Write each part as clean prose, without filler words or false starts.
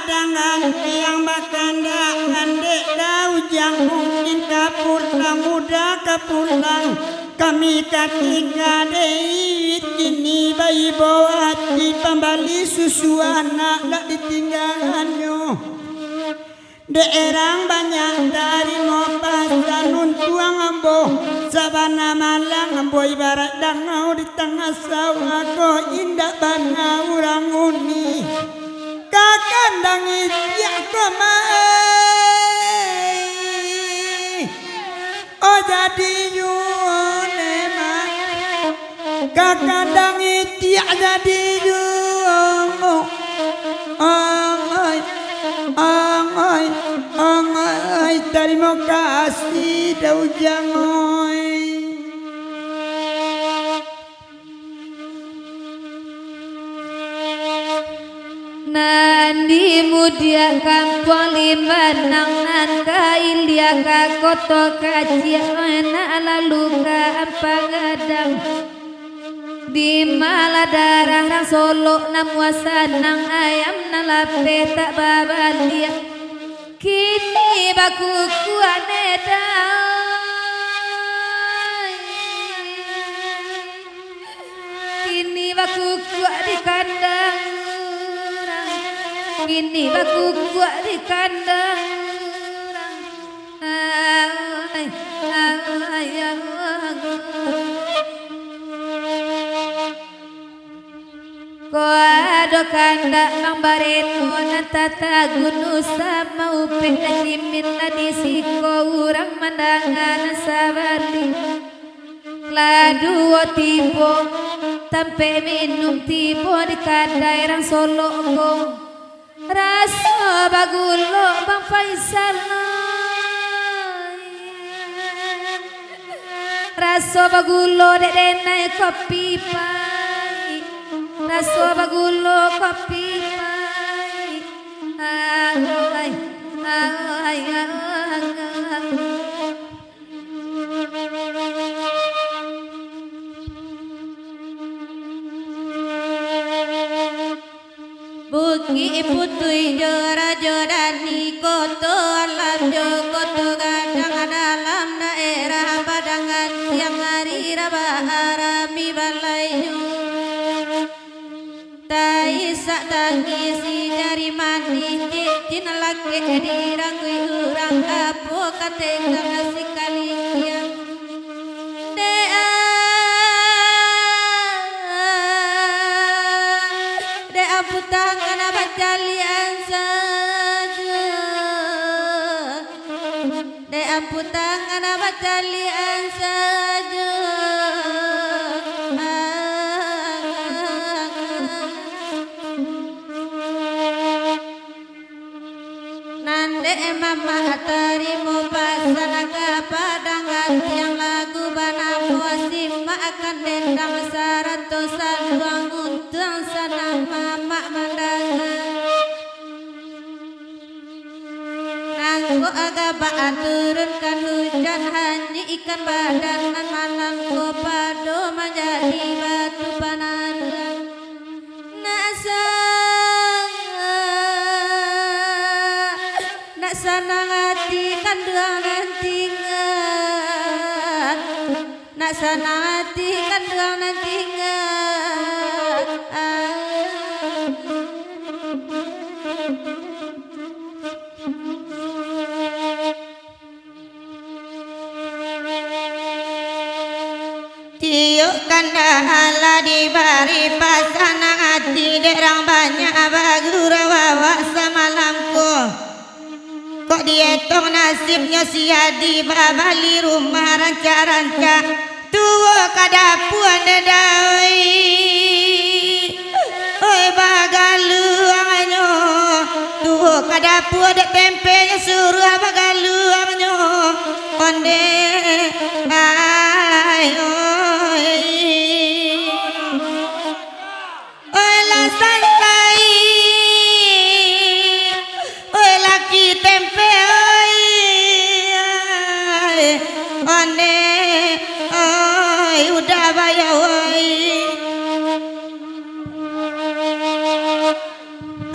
padangan yang bakanda andek daujang mungkin kapulang muda kapulang kami ketika dewit kini bayi bawa hati pembali susu anak tak ditinggalannya daerah banyak dari mopas dan untuang ambo sabana malang ambo ibarat danau di tengah sawah ko indah bana urang uni kakandang isyak kemai oh jadi yune mak kakandang isyak jadi yune Oi, terima kasih daujang oi. Nandi mudia kang poliman nang nan kail dia ka koto kacia na lalu ka ampagadang di maladarah rang solo namuasan nang ayam nalape tak babalia kini baku kuaneda kini baku kuat di kandang kini baku kuat di kandang Koado kanda mang bareto na tataguno sa maupit na jimin na disiko urang mandangan sa bali Kladuo tipo tampe minum tipo di kadairang solo ko Raso bagulo bang Faisal Raso bagulo dedenay kopi pa Raso bagulo kopi ay Buki putui jora jodani koto alam jokoto gadang dalam daerah padangan yang hari harami balayu Taisak tangisi dari mandi cincin laki dirangkui urang apo katengang nasi kalikian dea putangan abajalian saja dea putangan abajalian saja mama terima pasana kepadangan yang lagu banamo sima akan dendang saratosan ruang untung sana mama mandangan nangku agak turunkan hujan hanya ikan badanan malam kopado menjadi batu panadang Sanang hati kandang nantingan nak sanang hati kandang nantingan tiuk kandang ala dibari pasanang hati derang banyak bagura wawa semalamku Kok dietong nasibnya siadi babali rumah ranca-ranca Tuwo kadapuan dedai Oi bagaluanganyo Tuwo kadapuan dek tempenya suruh bagaluanganyo Onde ai oi Oi lasan tempe oi udah bayar oi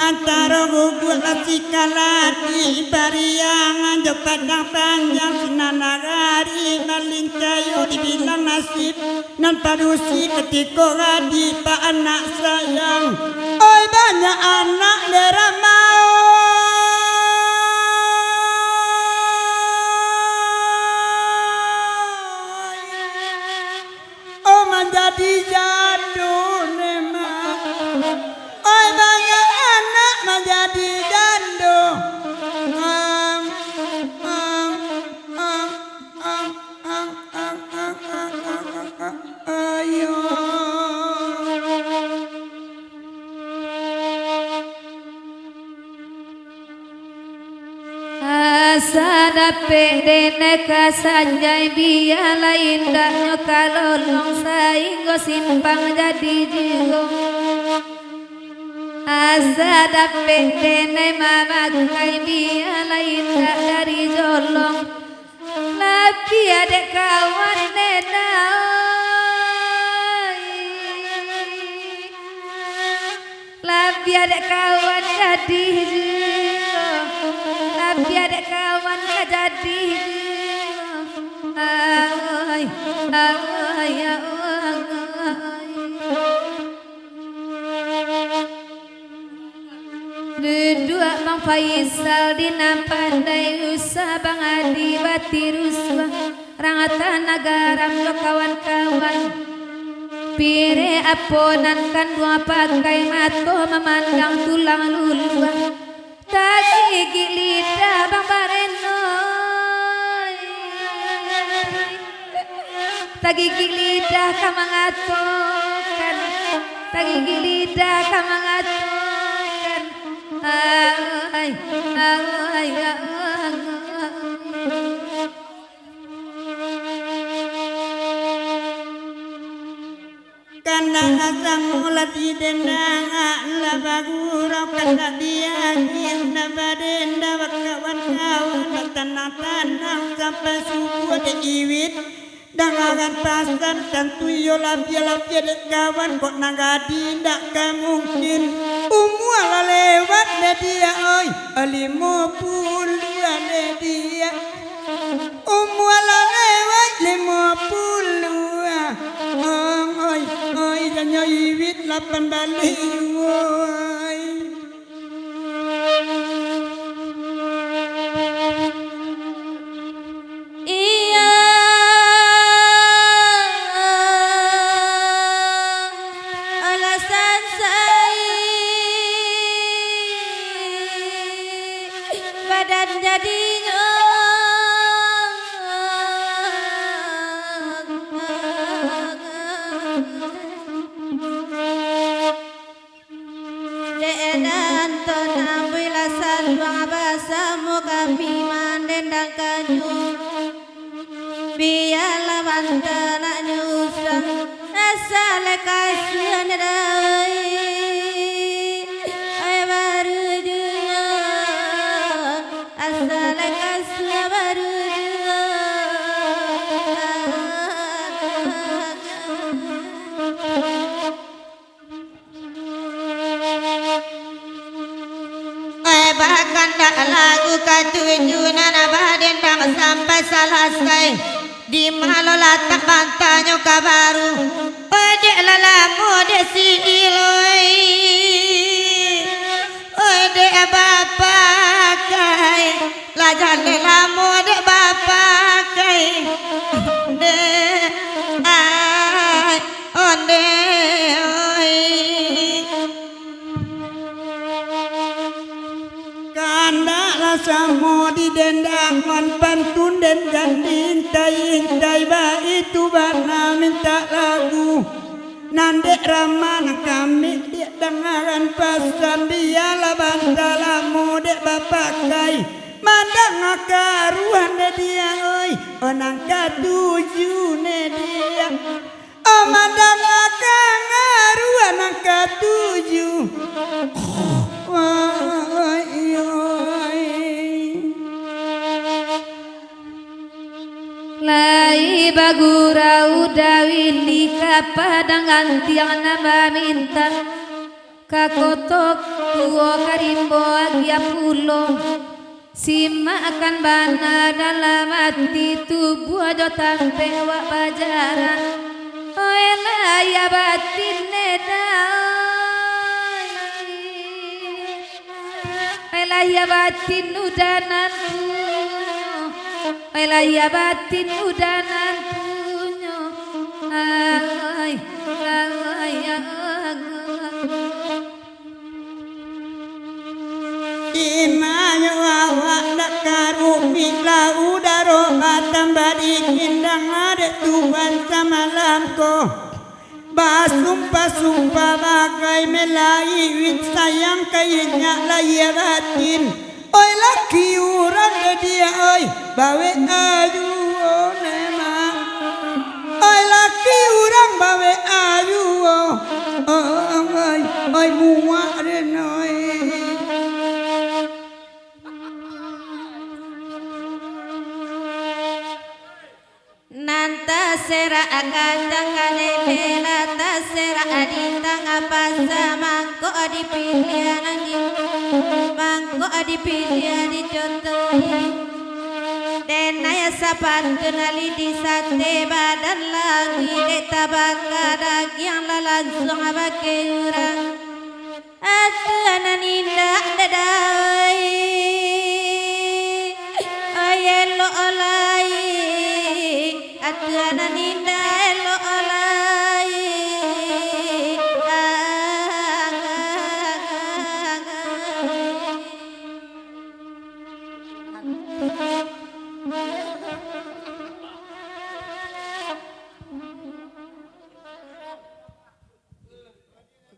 anta karo gugur sikalati bariang anjok padang panjang sinanagari malincayo dibilang nasib nan padusi ketika radi pak anak sayang oi banyak anak dera mau oh menjadi jatuh nema oi banyak anak menjadi jando ayo Asadape dene kasanjay biala indahnya kalolong sainggo simpang jadi jigo Asadape dene mamakai biala indah dari jolong Lapi adek kawan nena Lapi adek kawan jadi jigo Lapi adek kawan jadi ay ay Dua Bang Faisal dina pandai usah Bang Adi batiruswa rangatan nagaram lo kawan-kawan pire aponan kan dua pakai mato memandang tulang lulua tagi gilida Bang Bareno tagi gilida kamangatokan tagi gilida kamangatokan ay ay karena asam mulat idendang labagura kada dia na badenda kawan-kawan tanah-tanah sampai suku de iwit dangangan pasar dan tuyo lapia-lapia dek kawan kok nagadi ndak mungkin ala lewat de dia oi 50 de dia ala lewat 50 oi janyo iwit 8 balik oi biarlah bantana nyusah asal kasihan dai ay baru dunia asal kasihan baru bahkan tak lagu katujunan abaden bang sampai selesai di malu latak bantanya kabaru ode lalamu de si iloi ode bapak kai lajan lalamu de bapak kai de ai onde oi kanda rasamu di dendang man pantun den gandin tai ba itu bana minta lagu nande raman kami dia dengaran pasan dia laban dalamu dek bapak kai mandang akaruan de dia oi onang katuju ne dia oh mandang akaruan nang katuju lai bagura udawili kapadangan tiang nama minta kakotok tuo karimbo agia pulo Sima akan bana dalam hati tubuh aja tampe wak bajaran Oela ya batin neda Oela ya batin udanan Oela ya batin udanan Ay, ay, ay, Imanyo awak dakaru bila udaro batam badikin dang ada Tuhan samalamko Basumpah-sumpah bagai melai wit sayang kayaknya layar batin Oi laki urang dia oi bawe ayu nemang Oi laki urang bawe ayu oi muak denoi Nanta sera akacang kanelela ta sera adintang apa mangko adipilihan anjing mangko adipilihan dicontohi denaya sapan kenali di sate badan lagi dek tabaka dagiang langsung abake urang aku ananinda dadai ayelo olai Atuana